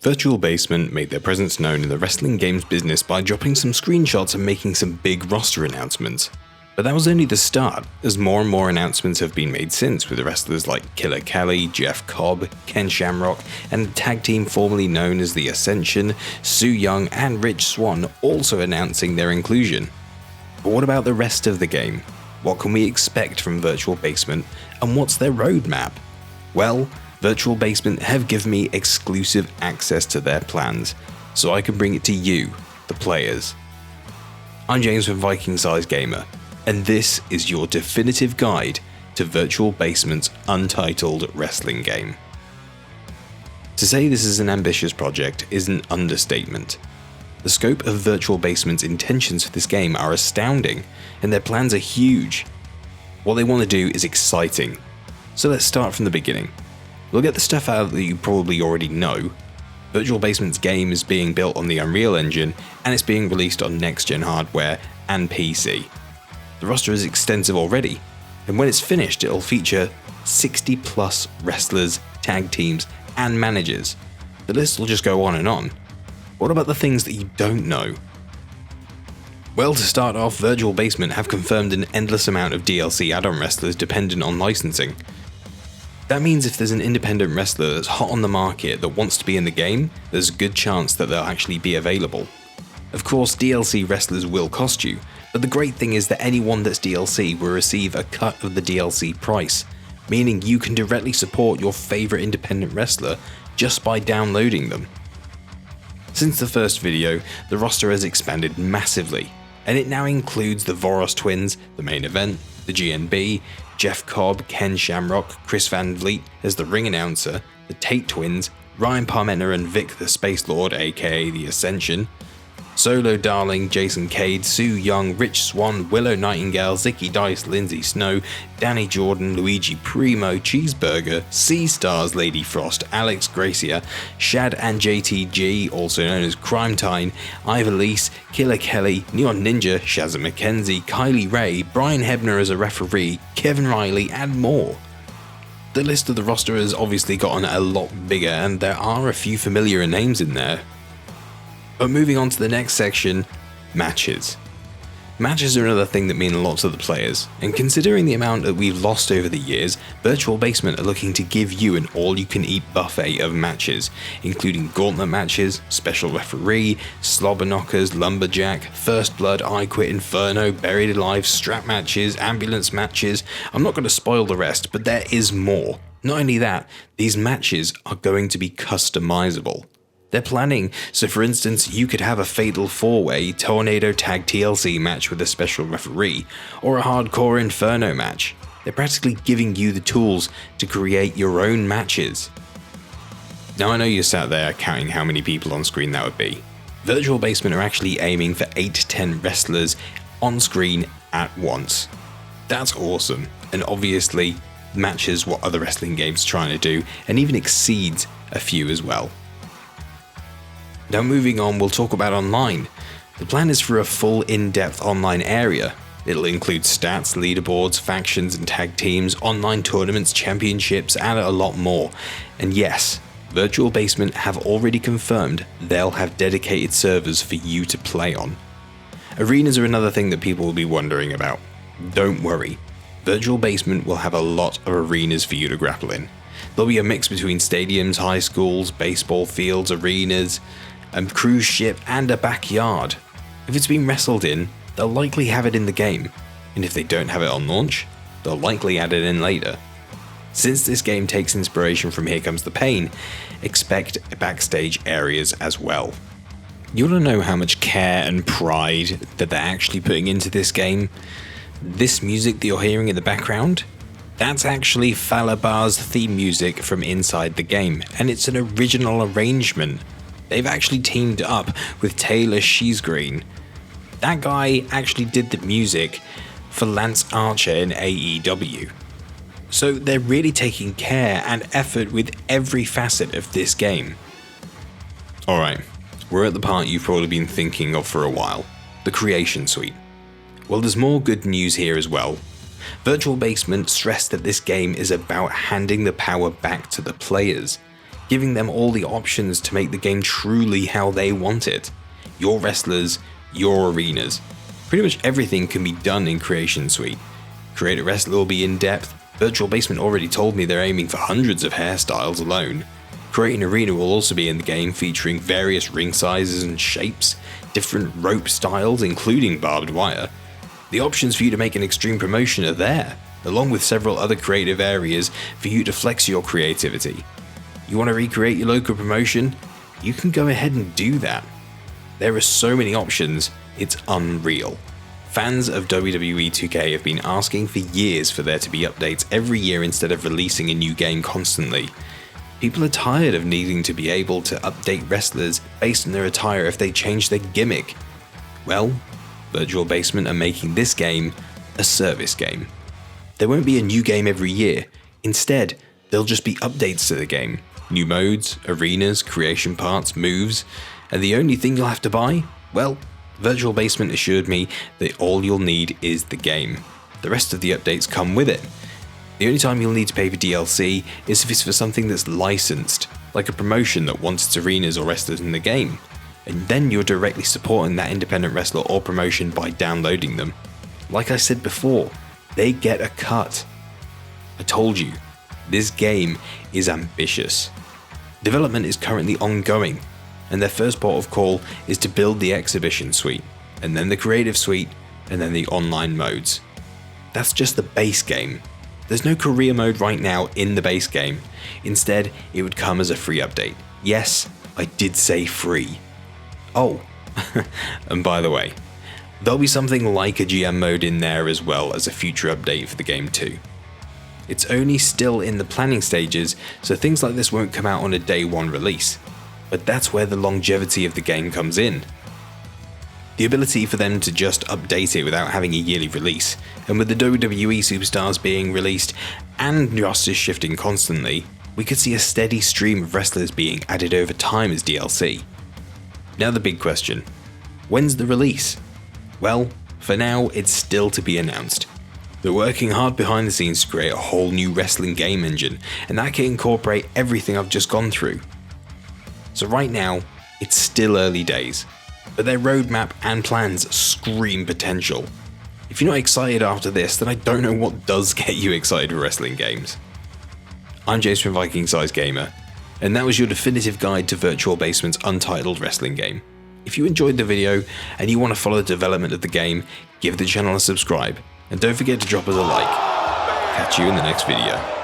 Virtual Basement made their presence known in the wrestling games business by dropping some screenshots and making some big roster announcements. But that was only the start, as more and more announcements have been made since, with wrestlers like Killer Kelly, Jeff Cobb, Ken Shamrock, and the tag team formerly known as the Ascension, Su Yung and Rich Swann also announcing their inclusion. But what about the rest of the game? What can we expect from Virtual Basement, and what's their roadmap? Well, Virtual Basement have given me exclusive access to their plans, so I can bring it to you, the players. I'm James from Viking Size Gamer, and this is your definitive guide to Virtual Basement's untitled wrestling game. To say this is an ambitious project is an understatement. The scope of Virtual Basement's intentions for this game are astounding, and their plans are huge. What they want to do is exciting. So let's start from the beginning. We'll get the stuff out that you probably already know. Virtual Basement's game is being built on the Unreal Engine, and it's being released on next-gen hardware and PC. The roster is extensive already, and when it's finished it'll feature 60 plus wrestlers, tag teams, and managers. The list will just go on and on. What about the things that you don't know? Well, to start off, Virtual Basement have confirmed an endless amount of DLC add-on wrestlers dependent on licensing. That means if there's an independent wrestler that's hot on the market that wants to be in the game, there's a good chance that they'll actually be available. Of course, DLC wrestlers will cost you, but the great thing is that anyone that's DLC will receive a cut of the DLC price, meaning you can directly support your favourite independent wrestler just by downloading them. Since the first video, the roster has expanded massively, and it now includes the Voros twins, the main event, the GNB, Jeff Cobb, Ken Shamrock, Chris Van Vliet as the ring announcer, the Tate twins, Ryan Parmenter and Vic the Space Lord aka the Ascension, Solo Darling, Jason Cade, Su Yung, Rich Swann, Willow Nightingale, Zicky Dice, Lindsay Snow, Danny Jordan, Luigi Primo, Cheeseburger, Sea Stars, Lady Frost, Alex Gracia, Shad and JTG, also known as Crime Time, Ivalise, Killer Kelly, Neon Ninja, Shazza McKenzie, Kylie Ray, Brian Hebner as a referee, Kevin Riley, and more. The list of the roster has obviously gotten a lot bigger, and there are a few familiar names in there. But moving on to the next section, matches. Matches are another thing that mean a lot to the players, and considering the amount that we've lost over the years, Virtual Basement are looking to give you an all-you-can-eat buffet of matches, including gauntlet matches, special referee, slobber knockers, lumberjack, first blood, I Quit Inferno, buried alive, strap matches, ambulance matches. I'm not going to spoil the rest, but there is more. Not only that, these matches are going to be customizable. They're planning, so for instance, you could have a Fatal 4-Way Tornado Tag TLC match with a special referee, or a Hardcore Inferno match. They're practically giving you the tools to create your own matches. Now I know you're sat there counting how many people on screen that would be. Virtual Basement are actually aiming for 8 to 10 wrestlers on screen at once. That's awesome, and obviously matches what other wrestling games are trying to do, and even exceeds a few as well. Now moving on, we'll talk about online. The plan is for a full in-depth online area. It'll include stats, leaderboards, factions and tag teams, online tournaments, championships, and a lot more. And yes, Virtual Basement have already confirmed they'll have dedicated servers for you to play on. Arenas are another thing that people will be wondering about. Don't worry, Virtual Basement will have a lot of arenas for you to grapple in. There'll be a mix between stadiums, high schools, baseball fields, arenas, a cruise ship, and a backyard. If it's been wrestled in, they'll likely have it in the game, and if they don't have it on launch, they'll likely add it in later. Since this game takes inspiration from Here Comes the Pain, expect backstage areas as well. You want to know how much care and pride that they're actually putting into this game? This music that you're hearing in the background? That's actually Falabar's theme music from inside the game, and it's an original arrangement. They've actually teamed up with Taylor Sheesgreen. That guy actually did the music for Lance Archer in AEW. So they're really taking care and effort with every facet of this game. Alright, we're at the part you've probably been thinking of for a while, the Creation Suite. Well, there's more good news here as well. Virtual Basement stressed that this game is about handing the power back to the players, giving them all the options to make the game truly how they want it. Your wrestlers, your arenas. Pretty much everything can be done in Creation Suite. Create a Wrestler will be in depth. Virtual Basement already told me they're aiming for hundreds of hairstyles alone. Create an Arena will also be in the game, featuring various ring sizes and shapes, different rope styles including barbed wire. The options for you to make an extreme promotion are there, along with several other creative areas for you to flex your creativity. You want to recreate your local promotion? You can go ahead and do that. There are so many options, it's unreal. Fans of WWE 2K have been asking for years for there to be updates every year instead of releasing a new game constantly. People are tired of needing to be able to update wrestlers based on their attire if they change their gimmick. Well, Virtual Basement are making this game a service game. There won't be a new game every year. Instead, there'll just be updates to the game. New modes, arenas, creation parts, moves, and the only thing you'll have to buy? Well, Virtual Basement assured me that all you'll need is the game. The rest of the updates come with it. The only time you'll need to pay for DLC is if it's for something that's licensed, like a promotion that wants its arenas or wrestlers in the game. And then you're directly supporting that independent wrestler or promotion by downloading them. Like I said before, they get a cut. I told you, this game is ambitious. Development is currently ongoing, and their first port of call is to build the Exhibition Suite, and then the Creative Suite, and then the online modes. That's just the base game. There's no career mode right now in the base game. Instead, it would come as a free update. Yes, I did say free. Oh, and by the way, there'll be something like a GM mode in there as well as a future update for the game too. It's only still in the planning stages, so things like this won't come out on a day one release. But that's where the longevity of the game comes in. The ability for them to just update it without having a yearly release, and with the WWE superstars being released and rosters shifting constantly, we could see a steady stream of wrestlers being added over time as DLC. Now the big question, when's the release? Well, for now it's still to be announced. They're working hard behind the scenes to create a whole new wrestling game engine, and that can incorporate everything I've just gone through. So right now, it's still early days, but their roadmap and plans scream potential. If you're not excited after this, then I don't know what does get you excited for wrestling games. I'm James from Viking Size Gamer, and that was your definitive guide to Virtual Basement's untitled wrestling game. If you enjoyed the video and you want to follow the development of the game, give the channel a subscribe, and don't forget to drop us a like. Catch you in the next video.